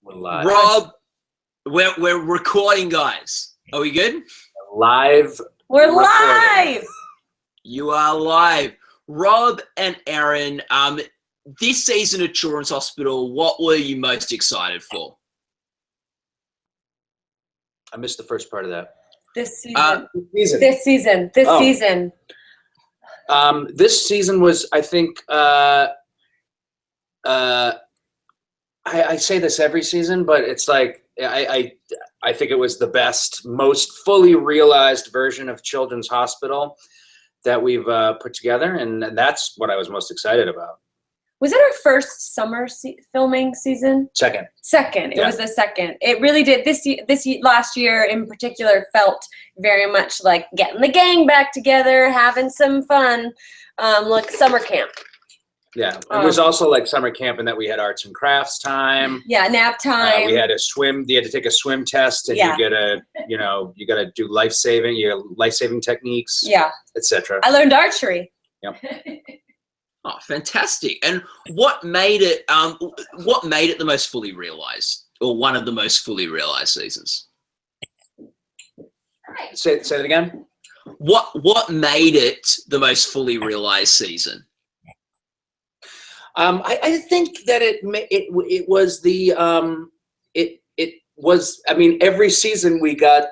We're live. Rob, we're recording, guys. Are we good? Live. We're recording. live. You are live. Rob and Erinn, this season of Children's Hospital, what were you most excited for? I missed the first part of that. This season. This season was, I think, I say this every season, but it's like I think it was the best, most fully realized version of Children's Hospital that we've put together, and that's what I was most excited about. Was it our first summer filming season? Second. It was the second. It really did. Last year in particular felt very much like getting the gang back together, having some fun, like summer camp. Yeah, it was also like summer camp in that we had arts and crafts time. Yeah, nap time. We had a swim. You had to take a swim test, and you gotta do life-saving techniques. Yeah, etc. I learned archery. Yep. Oh, fantastic! And what made it? What made it the most fully realized, or one of the most fully realized seasons? Say that again. What made it the most fully realized season? I think that it was the it was. I mean, every season we got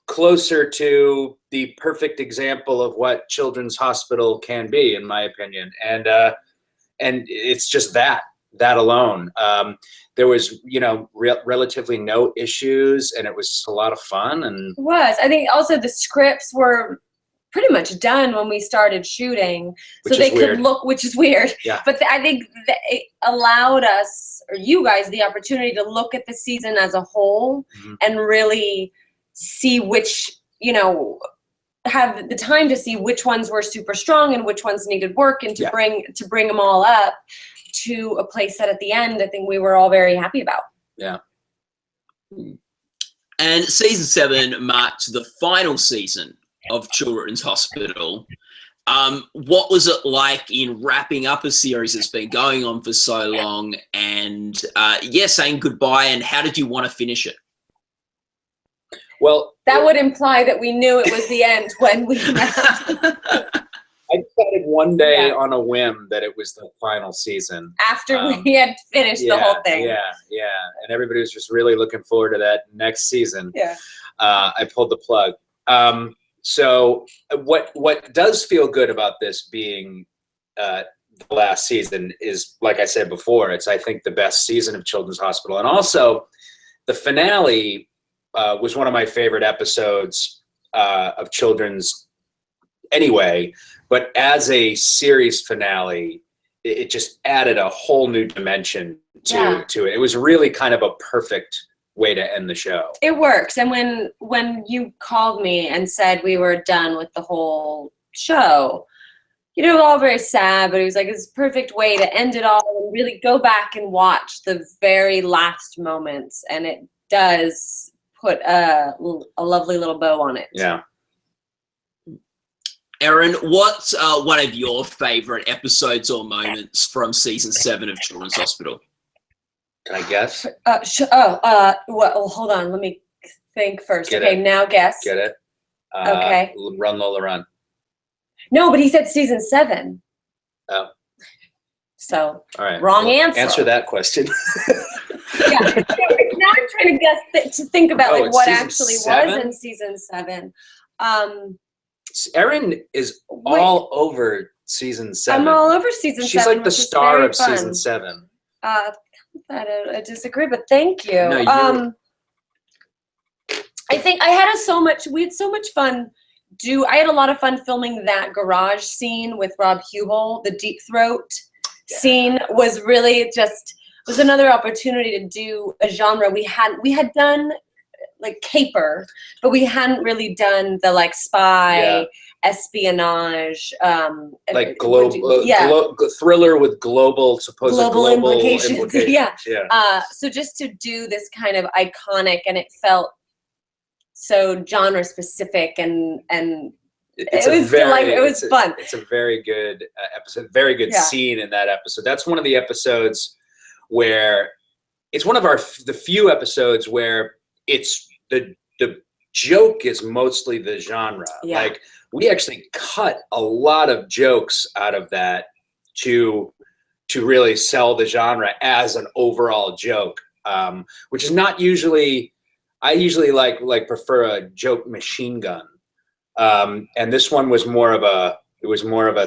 closer to the perfect example of what Children's Hospital can be, in my opinion, and it's just that alone. There was, relatively no issues, and it was just a lot of fun. And it was. I think also the scripts were pretty much done when we started shooting, so they could look, which is weird. Yeah. But I think that it allowed us, or you guys, the opportunity to look at the season as a whole and really see which, have the time to see which ones were super strong and which ones needed work, and to bring them all up to a place that at the end, I think we were all very happy about. Yeah. And season 7 marked the final season of Children's Hospital. What was it like in wrapping up a series that's been going on for so long, and saying goodbye, and how did you want to finish it? Well, that would imply that we knew it was the end when we left. I decided one day on a whim that it was the final season. After we had finished the whole thing. Yeah. And everybody was just really looking forward to that next season. Yeah. I pulled the plug. So what does feel good about this being the last season is, like I said before, it's, I think, the best season of Children's Hospital. And also the finale was one of my favorite episodes of Children's anyway, but as a series finale, it just added a whole new dimension to it. It was really kind of a perfect way to end the show. It works. And when you called me and said we were done with the whole show, it was all very sad, but it was like this perfect way to end it all and really go back and watch the very last moments. And it does put a lovely little bow on it. Yeah. Erinn, what's one of your favorite episodes or moments from season 7 of Children's Hospital? Can I guess? Well, hold on. Let me think first. Now guess. Get it? Okay. Run, Lola, Run. No, but he said season 7. Oh. So, all right. Wrong answer. Answer that question. Yeah. Now I'm trying to guess, to think about what actually 7? was in season 7. Erinn is all over season 7. I'm all over season 7. She's like the star of season 7. I disagree, but thank you. No, I think we had so much fun. I had a lot of fun filming that garage scene with Rob Hubel. The deep throat scene was really was another opportunity to do a genre we had done, like caper, but we hadn't really done the like spy espionage, like thriller with supposed global implications. So just to do this kind of iconic, and it felt so genre specific, and it was fun. It's a very good episode, very good scene in that episode. That's one of the episodes where it's one of the few episodes where it's the joke is mostly the genre. Yeah. Like we actually cut a lot of jokes out of that to really sell the genre as an overall joke, which is not usually. I usually like prefer a joke machine gun, and this one was more of a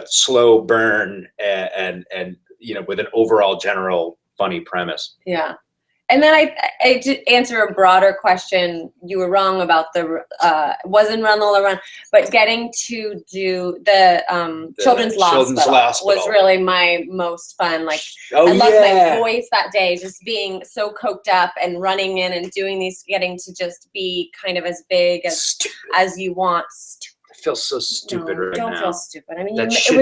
slow burn and with an overall general funny premise. Yeah. And then I to answer a broader question, you were wrong about the wasn't Run Lola Run, but getting to do the Children's Hospital was really my most fun. Like I loved my voice that day, just being so coked up and running in and doing these, getting to just be kind of as big as you want. I feel so stupid right now. Don't feel stupid. I mean, that it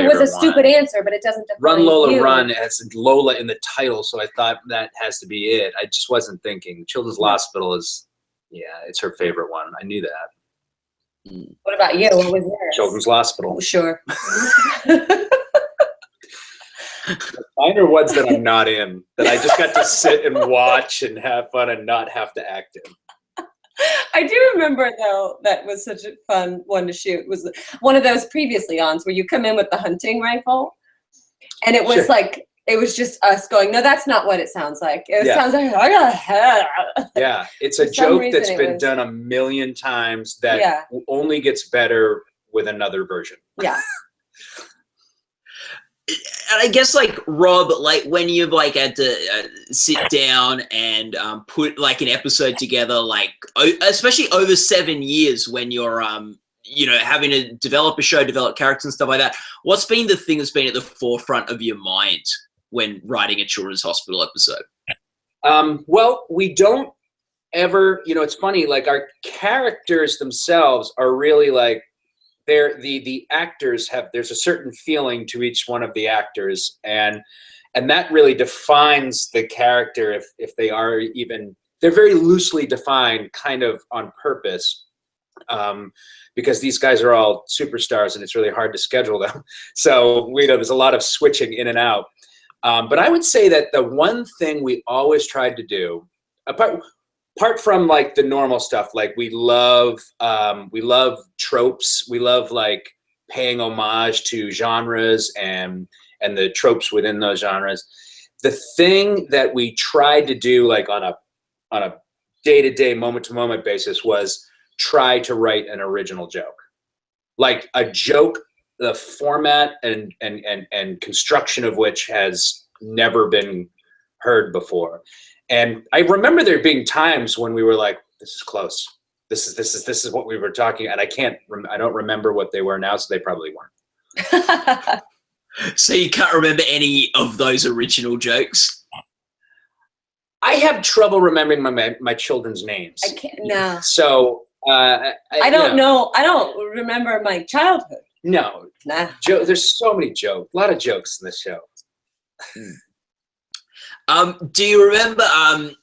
was a stupid answer, but it doesn't define Run Lola you. Run has Lola in the title, so I thought that has to be it. I just wasn't thinking. Children's Hospital is, it's her favorite one. I knew that. What about you? What was yours? Children's Hospital. Sure. Mine are ones that I'm not in, that I just got to sit and watch and have fun and not have to act in. I do remember, though, that was such a fun one to shoot. Was one of those previously ons where you come in with the hunting rifle, and it was like, it was just us going, no, that's not what it sounds like. It sounds like, I got a head. Yeah, it's a joke that's been done a million times that only gets better with another version. Yeah. And I guess, like, Rob, like, when you've, like, had to sit down and put, like, an episode together, like, especially over 7 years when you're, having to develop a show, develop characters and stuff like that, what's been the thing that's been at the forefront of your mind when writing a Children's Hospital episode? Well, we don't ever, it's funny, like, our characters themselves are really, like, the actors there's a certain feeling to each one of the actors, and that really defines the character if they are even, they're very loosely defined kind of on purpose, because these guys are all superstars and it's really hard to schedule them. So there's a lot of switching in and out. But I would say that the one thing we always tried to do, apart from like the normal stuff, like we love tropes. We love like paying homage to genres and the tropes within those genres. The thing that we tried to do, like on a day-to-day, moment-to-moment basis, was try to write an original joke. Like a joke, the format and construction of which has never been heard before. And I remember there being times when we were like, "This is close. This is what we were talking." And I don't remember what they were now, so they probably weren't. So you can't remember any of those original jokes? I have trouble remembering my children's names. I can't. No. So I don't know. I don't remember my childhood. No. Nah. There's so many jokes. A lot of jokes in this show. Do you remember, and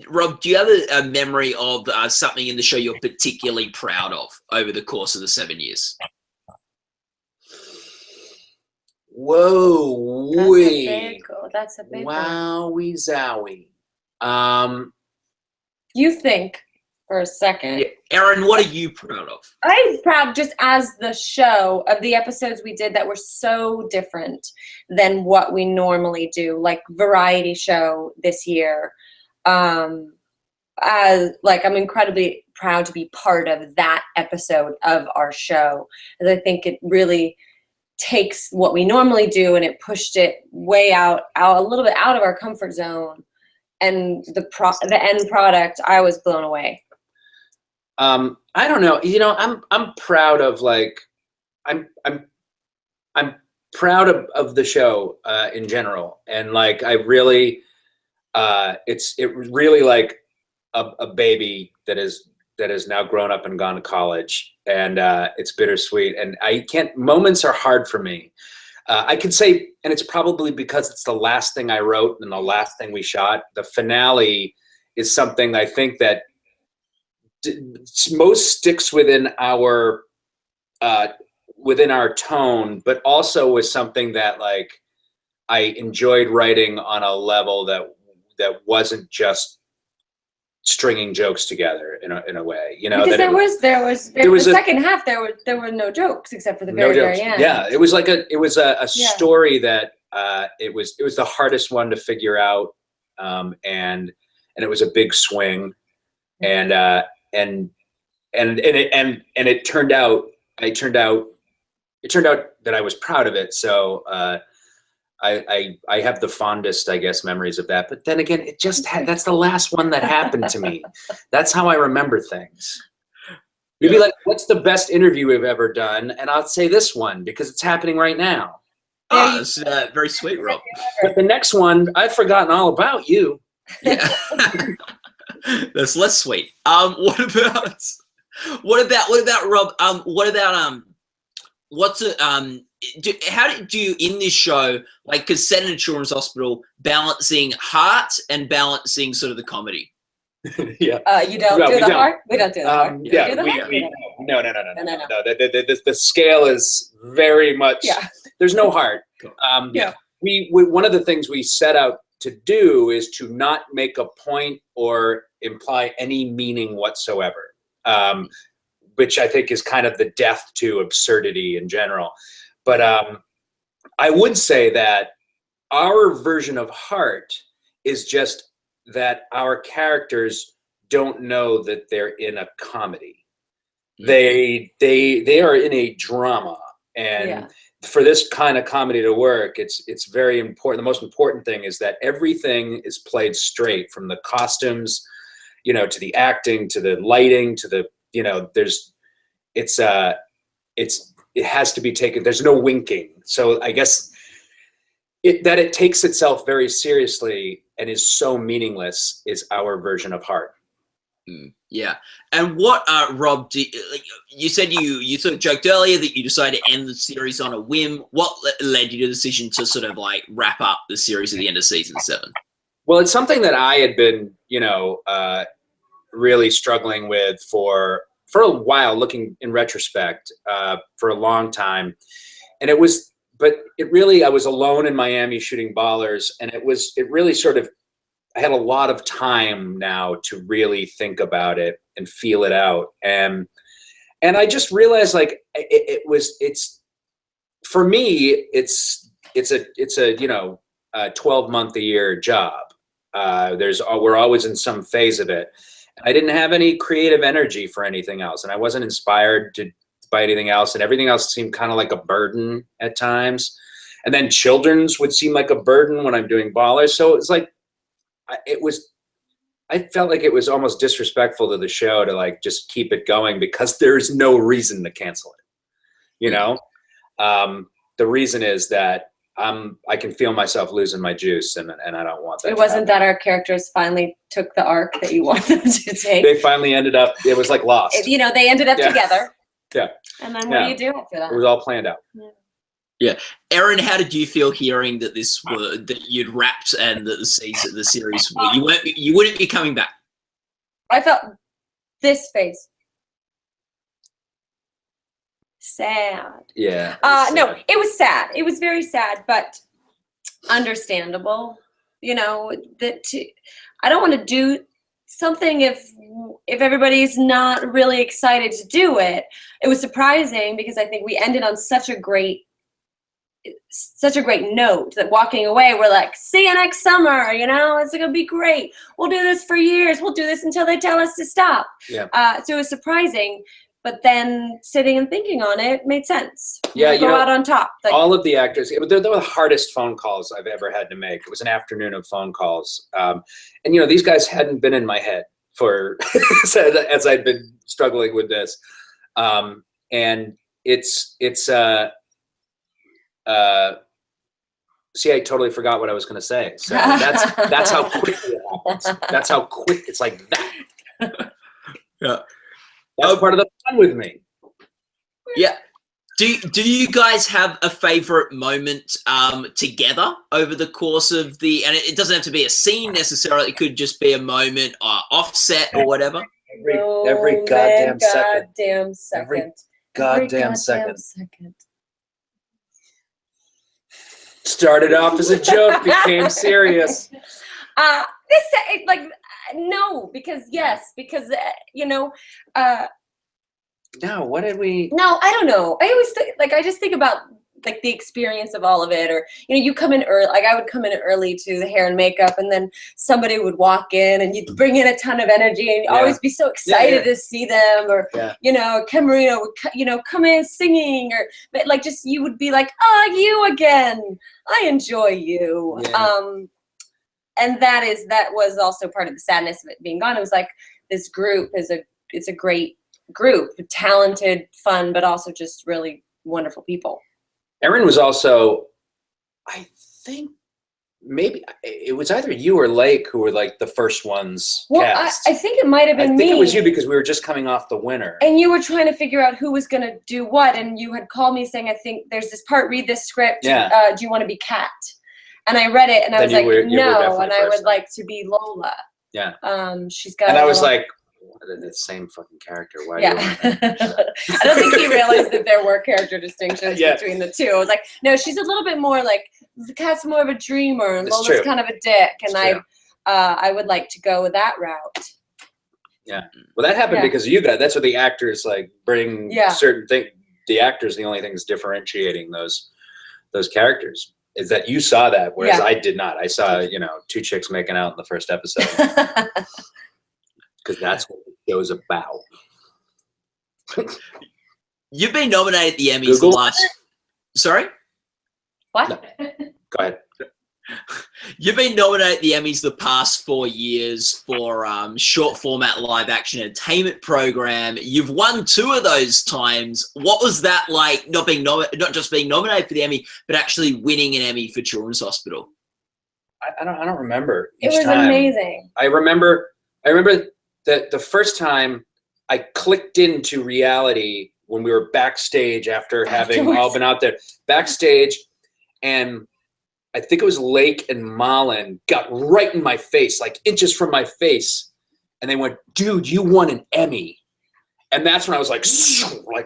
Rob, do you have a memory of something in the show you're particularly proud of over the course of the 7 years? Whoa, that's a big one. Wowie zowie. You think for a second. Yeah. Erinn, what are you proud of? I'm proud just as the show of the episodes we did that were so different than what we normally do, like variety show this year. I'm incredibly proud to be part of that episode of our show, as I think it really takes what we normally do and it pushed it way out a little bit out of our comfort zone, and the end product, I was blown away. I don't know. I'm proud of I'm proud of the show in general, and like I really, it really like a baby that is now grown up and gone to college, and it's bittersweet. And moments are hard for me. I can say, and it's probably because it's the last thing I wrote and the last thing we shot. The finale is something I think that most sticks within our tone, but also was something that like I enjoyed writing on a level that that wasn't just stringing jokes together in a way, you know. Because that there was the second half. There were no jokes except for the very end. Yeah, it was like a story that it was the hardest one to figure out, and it was a big swing, and it turned out that I was proud of it. So I have the fondest, I guess, memories of that. But then again, that's the last one that happened to me. That's how I remember things. You'd be like, what's the best interview we've ever done? And I'll say this one because it's happening right now. Oh, it's very sweet, Rob. But the next one, I've forgotten all about you. Yeah. That's less sweet. What about Rob? How did you in this show, like, because set in a children's hospital, balancing heart and balancing sort of the comedy? You don't do the heart? We don't do the heart. Yeah, no. The scale is very much. Yeah. There's no heart. We one of the things we set out to do is to not make a point or imply any meaning whatsoever, which I think is kind of the death to absurdity in general. But I would say that our version of heart is just that our characters don't know that they're in a comedy. They are in a drama, and for this kind of comedy to work, it's very important. The most important thing is that everything is played straight, from the costumes, you know, to the acting, to the lighting, to the, you know, it has to be taken. There's no winking. So I guess that it takes itself very seriously and is so meaningless is our version of heart. Yeah. And what, Rob, you said you sort of joked earlier that you decided to end the series on a whim. What led you to the decision to sort of like wrap up the series at the end of season 7? Well, it's something that I had been, you know, really struggling with for a while, looking in retrospect, for a long time. And I was alone in Miami shooting Ballers, and it really sort of, I had a lot of time now to really think about it and feel it out. And I just realized, like, for me, it's a, you know, a 12-month-a-year job. We're always in some phase of it. I didn't have any creative energy for anything else, and I wasn't inspired by anything else, and everything else seemed kind of like a burden at times. And then children's would seem like a burden when I'm doing Ballers. So it's like, I felt like it was almost disrespectful to the show to like just keep it going because there's no reason to cancel it. You know, the reason is that I can feel myself losing my juice, and I don't want that. It wasn't that our characters finally took the arc that you want them to take. They finally ended up. It was like Lost. You know, they ended up together. Yeah. And then what do you do after that? It was all planned out. Yeah. Erinn, how did you feel hearing that that you'd wrapped and that the series you wouldn't be coming back? I felt this face. Sad. Yeah. No, it was sad. It was very sad, but understandable. You know, I don't want to do something if everybody's not really excited to do it. It was surprising because I think we ended on such a great note that walking away, we're like, see you next summer, you know, it's gonna be great. We'll do this for years. We'll do this until they tell us to stop. Yeah. So it was surprising, but then sitting and thinking on it made sense. Yeah, go out on top. Like, all of the actors, they're the hardest phone calls I've ever had to make. It was an afternoon of phone calls. And, you know, these guys hadn't been in my head for, as I'd been struggling with this. And see, I totally forgot what I was going to say. So that's how quickly it happens. That's how quick, it's like that. Yeah. That's part of the fun with me. Yeah. Do you guys have a favorite moment together over the course of and it doesn't have to be a scene necessarily. It could just be a moment offset or whatever. Every goddamn second. Every goddamn second. Started off as a joke, became serious. No, because No, what did we? No, I don't know. I always I just think about the experience of all of it, or you come in early. Like I would come in early to the hair and makeup, and then somebody would walk in, and you'd bring in a ton of energy, and you'd always be so excited to see them, or Ken Marino would come in singing, or just you would be like, oh, you again. I enjoy you. And that was also part of the sadness of it being gone. It was like this group it's a great group, talented, fun, but also just really wonderful people. Erinn was also, I think, maybe it was either you or Lake who were like the first ones cast. I think it might have been me. I think it was you because we were just coming off The Winner. And you were trying to figure out who was going to do what, and you had called me saying, I think there's this part, read this script. Yeah. Do you want to be Kat? And I read it, and I was like, no, and I would like to be Lola. Yeah. She's got. And I was like, the same fucking character. Why? Yeah. I don't think he realized that there were character distinctions between the two. I was like, no, she's a little bit more like Kat's more of a dreamer, and Lola's kind of a dick, and I would like to go that route. Yeah. Well, that happened because of you guys. That's what the actors bring certain things. The actors, the only things differentiating those characters is that you saw that, whereas I did not. I saw, two chicks making out in the first episode. Because that's what the show's about. You've been nominated at the Emmys Sorry? What? No. Go ahead. You've been nominated at the Emmys the past 4 years for short format live action entertainment program. You've won 2 of those times. What was that like, not just being nominated for the Emmy, but actually winning an Emmy for Children's Hospital? I don't remember. It was amazing. I remember that the first time I clicked into reality when we were backstage after having all been out there backstage, and I think it was Lake and Malin got right in my face, like inches from my face. And they went, dude, you won an Emmy. And that's when I was like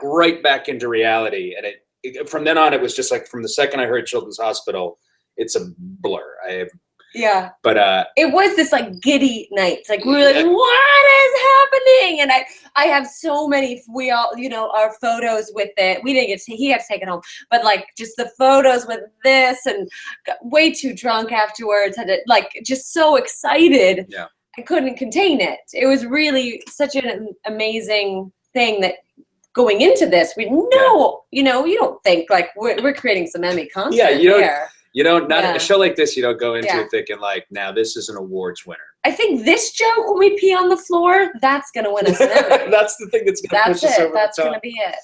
right back into reality. And from then on, it was just like, from the second I heard Children's Hospital, it's a blur. But it was this giddy night. It's like we were like, what is happening? And I have so many. We all, our photos with it. We didn't he had to take it home, but just the photos with this, and got way too drunk afterwards. Had to just so excited. Yeah, I couldn't contain it. It was really such an amazing thing that going into this, we know, you don't think we're creating some Emmy content. Yeah, here. A show like this, you don't go into it thinking now this is an awards winner. I think this joke, when we pee on the floor, that's going to win us an Emmy. That's the thing that's going to push us over the top. That's going to be it.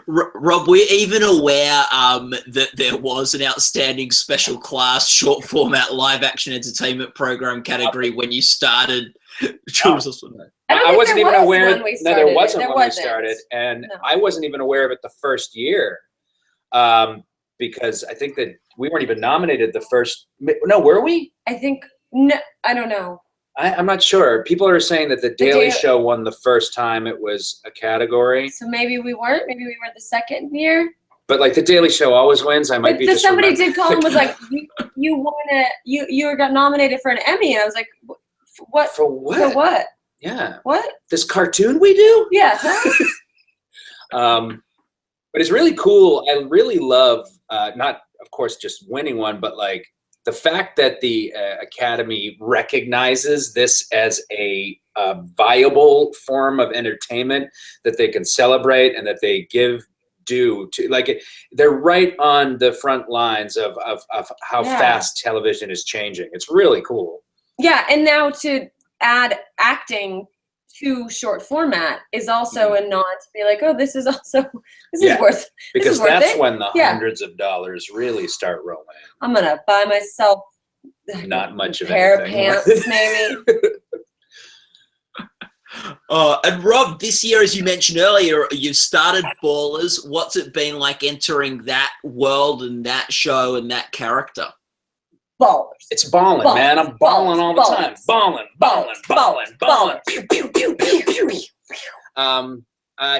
Rob, we're even aware that there was an outstanding special class short format live action entertainment program category when you started. I wasn't even aware. No, there wasn't when we started, and I wasn't even aware of it the first year. Because I think that we weren't even nominated the first. No, were we? I think no. I don't know. I'm not sure. People are saying that the Daily Show won the first time it was a category. So maybe we weren't. Maybe we were the second year. But the Daily Show always wins. I might be. Just somebody did call and was like, "You won it. You got nominated for an Emmy," and I was like, "What? For what? For what? Yeah. What? This cartoon we do? Yeah." But it's really cool. I really love, not, of course, just winning one, but the fact that the Academy recognizes this as a viable form of entertainment that they can celebrate and that they give due to. They're right on the front lines of how fast television is changing. It's really cool. Yeah, and now to add acting to short format is also a nod to be like, oh, this is worth. Because that's when the hundreds of dollars really start rolling. I'm gonna buy myself not much of a pair of anything. Pants, maybe. And Rob, this year, as you mentioned earlier, you've started Ballers. What's it been like entering that world and that show and that character? Ballers. It's balling, man. I'm balling all the time. Balling. Pew, pew, pew, pew, pew.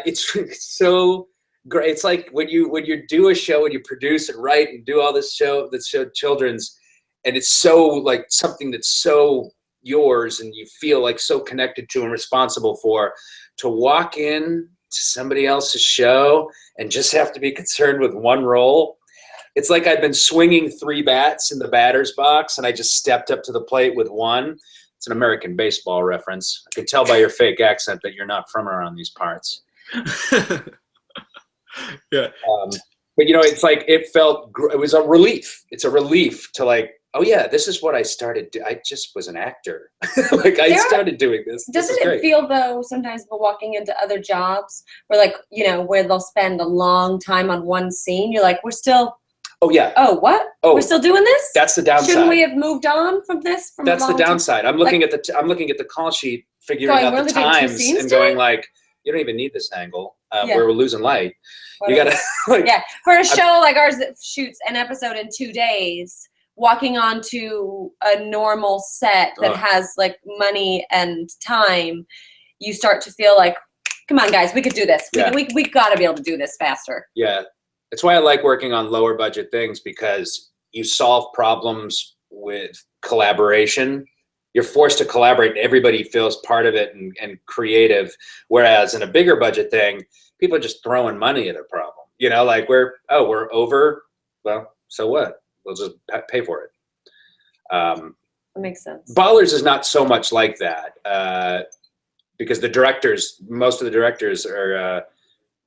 It's so great. It's like when you do a show and you produce and write and do all this show children's, and it's so like something that's so yours and you feel like so connected to and responsible for, to walk in to somebody else's show and just have to be concerned with one role. It's like I've been swinging 3 bats in the batter's box and I just stepped up to the plate with one. It's an American baseball reference. I can tell by your fake accent that you're not from around these parts. Yeah. But it's like, it was a relief. It's a relief to like, oh yeah, this is what I started. I just was an actor. Like I started doing this. Doesn't it feel though sometimes walking into other jobs where like, where they'll spend a long time on one scene? You're like, we're still. Oh yeah. Oh what? Oh, we're still doing this? That's the downside. Shouldn't we have moved on from this? That's the downside. I'm looking at the call sheet, figuring out the times, and going like, you don't even need this angle. We're losing light. You gotta like. Yeah, for a show like ours that shoots an episode in 2 days, walking onto a normal set that has like money and time, you start to feel like, come on guys, we could do this. Yeah. We gotta be able to do this faster. Yeah, that's why I like working on lower budget things, because you solve problems with collaboration. You're forced to collaborate and everybody feels part of it and creative. Whereas in a bigger budget thing, people are just throwing money at a problem. Like we're over. Well, so what? We'll just pay for it. That makes sense. Ballers is not so much like that because most of the directors are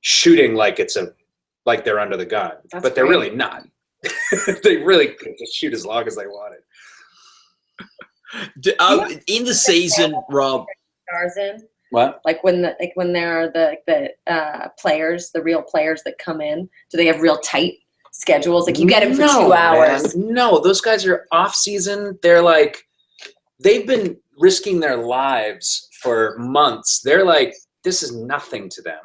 shooting like like they're under the gun, but they're really not. They really could just shoot as long as they wanted. In the season, Rob. Stars in. What? Like when there are the players, the real players that come in, do they have real tight schedules? Like you get them for 2 hours. Man. No, those guys are off season. They're like, they've been risking their lives for months. They're like, this is nothing to them.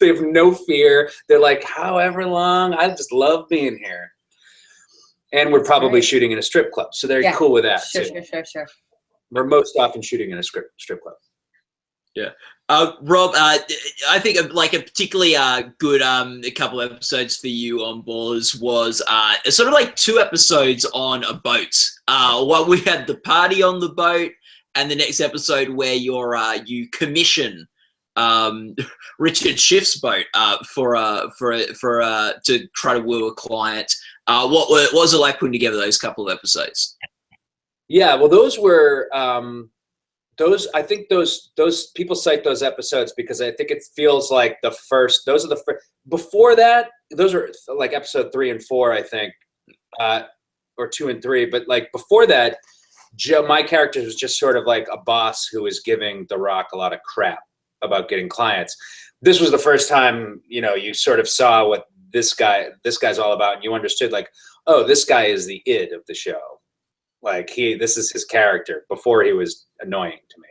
They have no fear. They're like, however long, I just love being here. And we're probably shooting in a strip club, so they're cool with that too. Sure. We're most often shooting in a strip club. Yeah. Rob, I think like a particularly good a couple episodes for you on Ballers was sort of like 2 episodes on a boat. One we had the party on the boat, and the next episode where you commission Richard Schiff's boat to try to woo a client. What was it like putting together those couple of episodes? Yeah, well, those were I think those people cite those episodes because I think it feels like those are the first. Before that, those are like episode 3 and 4, I think, or 2 and 3. But like before that, my character was just sort of like a boss who was giving The Rock a lot of crap about getting clients. This was the first time, you sort of saw what this guy's all about, and you understood like, oh, this guy is the id of the show. Like this is his character. Before he was annoying to me.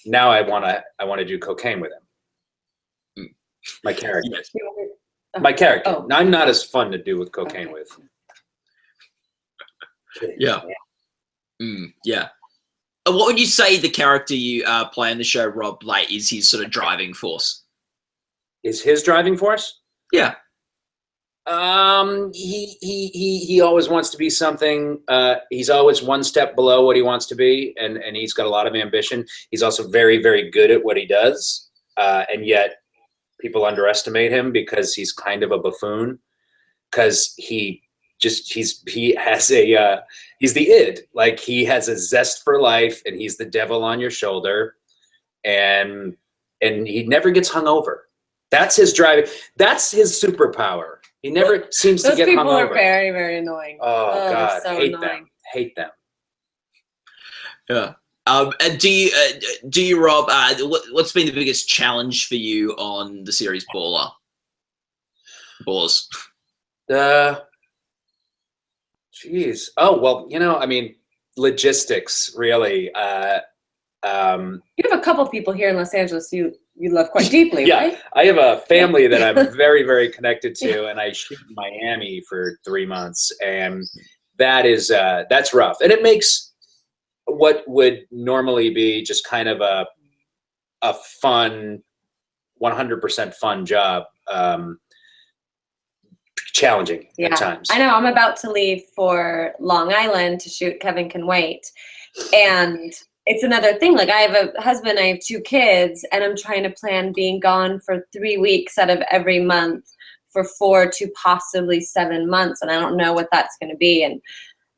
Now I want to do cocaine with him. My character. Yes. My character. Oh. I'm not as fun to do with cocaine with. Yeah. Yeah. What would you say the character you play in the show, Rob, like is his sort of driving force? Is his driving force? Yeah. He always wants to be something. He's always one step below what he wants to be, and he's got a lot of ambition. He's also very, very good at what he does, and yet people underestimate him because he's kind of a buffoon. Because he's the id. Like he has a zest for life, and he's the devil on your shoulder, and he never gets hungover. That's his driving. That's his superpower. He never seems to get hungover. Those people are very, very annoying. Oh God, so hate annoying. Them. Hate them. Yeah. And do you, Rob? What's been the biggest challenge for you on the series Ballers? Jeez. Oh well, I mean, logistics really. You have a couple people here in Los Angeles you love quite deeply, yeah, right? I have a family that I'm very, very connected to, and I shoot in Miami for 3 months, and that's rough. And it makes what would normally be just kind of a fun, 100% fun job challenging Yeah. at times. I know. I'm about to leave for Long Island to shoot Kevin Can Wait. And it's another thing. Like, I have a husband, I have 2 kids, and I'm trying to plan being gone for 3 weeks out of every month for 4 to possibly 7 months. And I don't know what that's going to be. And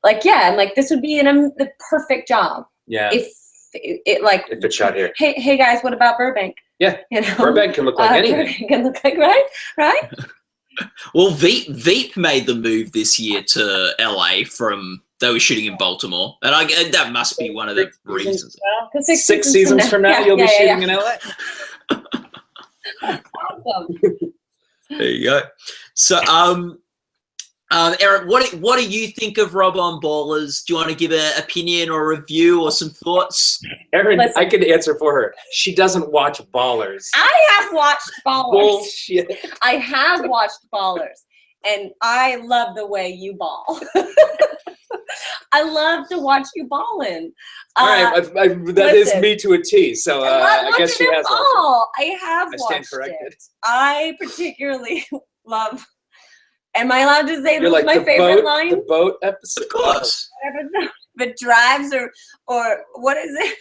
like, yeah, I'm like, this would be the perfect job. Yeah. If it's shot here. Hey guys, what about Burbank? Yeah. You know? Burbank can look like anything. Burbank can look like, right? Well, Veep made the move this year to LA from they were shooting in Baltimore, and that must be one of the reasons. 6 seasons from now, you'll be shooting in LA. Awesome. There you go. So, Erinn, what do you think of Rob on Ballers? Do you want to give an opinion or a review or some thoughts? Erinn, I can answer for her. She doesn't watch Ballers. I have watched Ballers. Bullshit. I have watched Ballers, and I love the way you ball. I love to watch you ballin'. All right, that is me to a T. So I guess she has ball. I have I watched stand corrected. it. I particularly love. Am I allowed to say You're this is my favorite line? The boat episode. Of course. If it drives or what is it?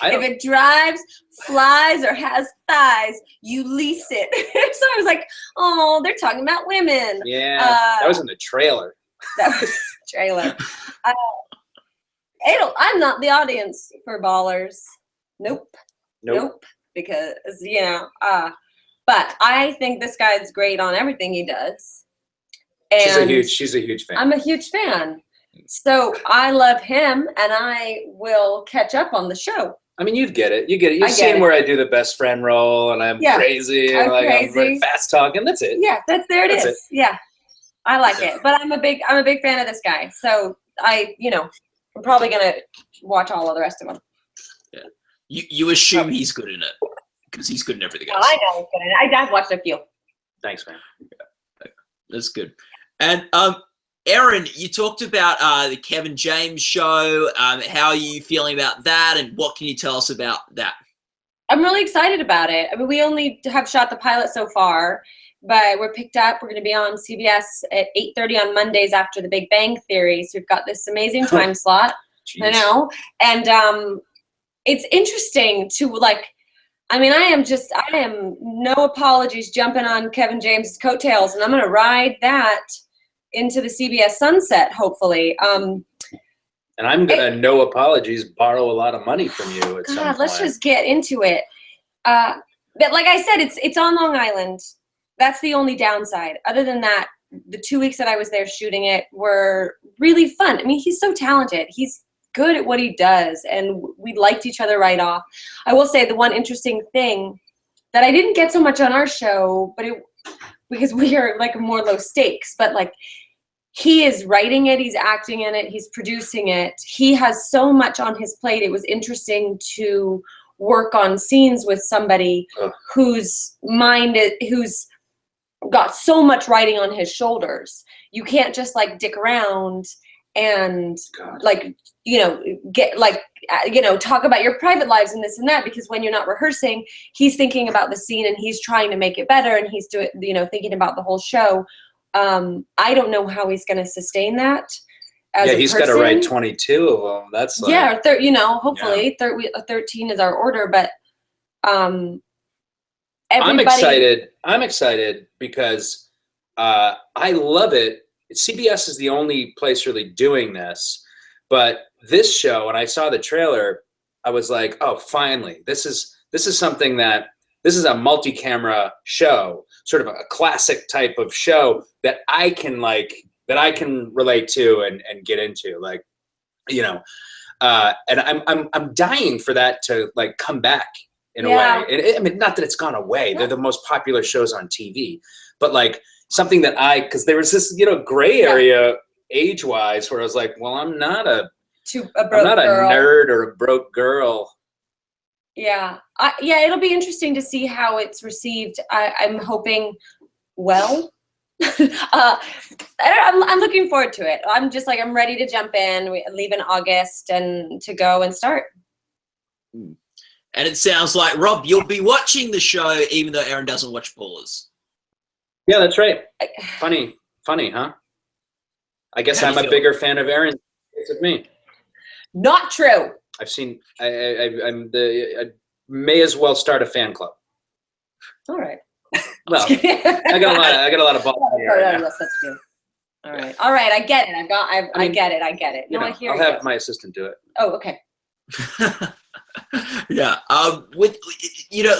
If it drives, flies, or has thighs, you lease it. So I was like, oh, they're talking about women. Yeah, that was in the trailer. That was the trailer. I'm not the audience for Ballers. Nope. Because, but I think this guy's great on everything he does. And she's a huge fan. I'm a huge fan. So I love him, and I will catch up on the show. I mean, you get it. You've seen where I do the best friend role, and I'm crazy, and I'm very fast talking. That's it. Yeah, there it is. Yeah, I like it. But I'm a big fan of this guy. So I'm probably gonna watch all of the rest of them. Yeah, you assume he's good in it because he's good in everything else. I know he's good in it. I've watched a few. Thanks, man. Yeah, that's good. And Erinn, you talked about the Kevin James show. How are you feeling about that, and what can you tell us about that? I'm really excited about it. I mean, we only have shot the pilot so far, but we're picked up. We're going to be on CBS at 8:30 on Mondays after The Big Bang Theory. So we've got this amazing time slot. Jeez. I know, and it's interesting to I am no apologies jumping on Kevin James' coattails, and I'm going to ride that into the CBS sunset, hopefully. And I'm going to, no apologies, borrow a lot of money from you at some point. Let's just get into it. But like I said, it's on Long Island. That's the only downside. Other than that, the 2 weeks that I was there shooting it were really fun. I mean, he's so talented. He's good at what he does, and we liked each other right off. I will say the one interesting thing that I didn't get so much on our show, but because we are more low stakes, but he is writing it, he's acting in it, he's producing it. He has so much on his plate. It was interesting to work on scenes with somebody whose got so much writing on his shoulders. You can't just dick around and talk about your private lives and this and that, because when you're not rehearsing, he's thinking about the scene and he's trying to make it better, and he's thinking about the whole show. I don't know how he's going to sustain that. He's got to write 22 of them. That's hopefully 13 is our order, but I'm excited because I love it. CBS is the only place really doing this, but this show, when I saw the trailer, I was like, oh, finally, this is something this is a multi-camera show, sort of a classic type of show that I can relate to and get into, and I'm dying for that to come back in a way. And I mean, not that it's gone away. They're the most popular shows on TV, but something that because there was this, gray area age-wise where I was like, well, I'm not a nerd or a broke girl. Yeah. It'll be interesting to see how it's received. I'm hoping well. I'm looking forward to it. I'm just I'm ready to jump in. We leave in August and to go and start. And it sounds like, Rob, you'll be watching the show even though Erinn doesn't watch Ballers. Yeah, that's right. Funny. Funny, huh? I guess How do I'm you a feel? bigger fan of Erinn than me. Not true. I've seen. I may as well start a fan club. All right. Well, I got a lot of balls. in the air right now. Yes, that's true. All right. All right. I get it. I get it. I get it. You No, know, I hear I'll you. have my assistant do it. Oh, okay. Yeah. With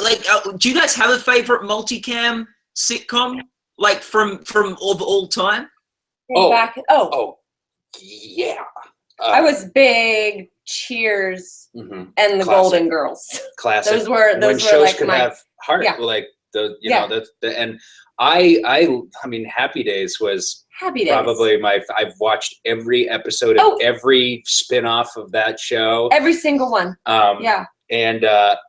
like, do you guys have a favorite multicam sitcom, like from all time? Oh, yeah. I was big Cheers Mm-hmm. and the Classic. Golden Girls. Classic. Those were when shows like could my have heart, Yeah. like the Yeah. know the and I mean, Happy Days was Happy Days. probably I've watched every episode of every spin-off of that show. Every single one. Yeah. And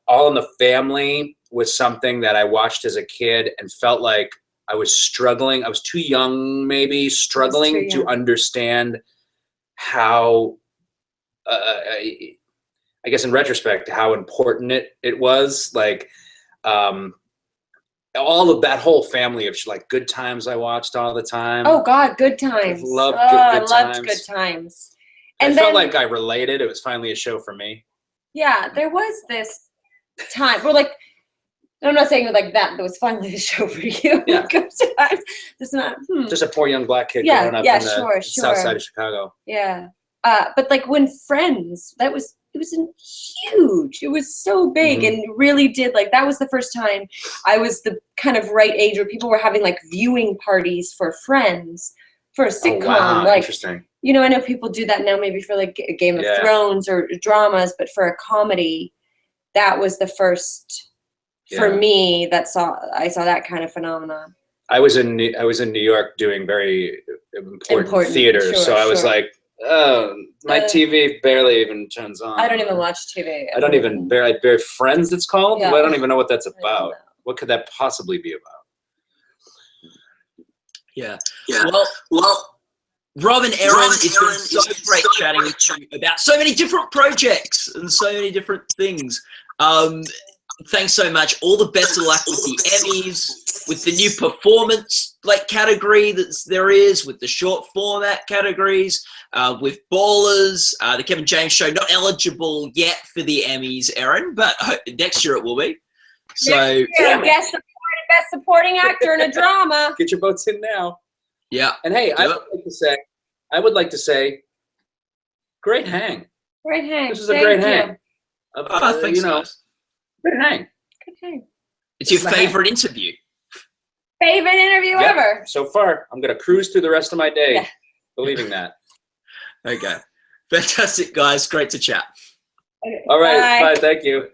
All in the Family was something that I watched as a kid and felt like I was struggling. I was too young, maybe, struggling to understand how, I guess in retrospect, how important it was. Like, all of that whole family of like Good Times I watched all the time. Oh God, Good Times. I loved Good Times. And I felt like I related. It was finally a show for me. Yeah, there was this time where, like, I'm not saying like that was finally the show for you. Yeah. Good Times. It's not. Just a poor young black kid growing up in the south side of Chicago. Yeah. But like when Friends, it was huge. It was so big and really did, like, that was the first time I was the kind of right age where people were having like viewing parties for Friends for a sitcom. Oh, wow. Like, interesting. You know, I know people do that now maybe for like Game of Thrones or dramas, but for a comedy, that was the first for me I saw that kind of phenomenon. I was in New York doing very important theater, so I was like, oh, my TV barely even turns on. I don't even watch TV. I don't even bear Friends, it's called? Yeah. Well, I don't even know what that's about. What could that possibly be about? Yeah. Well, Rob and Erinn, it's been so great chatting with you about so many different projects and so many different things. Thanks so much. All the best of luck with the Emmys, with the new performance category there is, with the short format categories, with Ballers, the Kevin James Show, not eligible yet for the Emmys, Erinn, but next year it will be. So best supporting actor in a drama. Get your votes in now. Yeah. And hey, I would like to say, great hang. Great hang. This is a great hang. Thanks, guys. Good hang. Good hang. It's your favorite interview. Favorite interview ever. So far, I'm going to cruise through the rest of my day believing that. Okay. Fantastic, guys. Great to chat. All right. Bye. Thank you.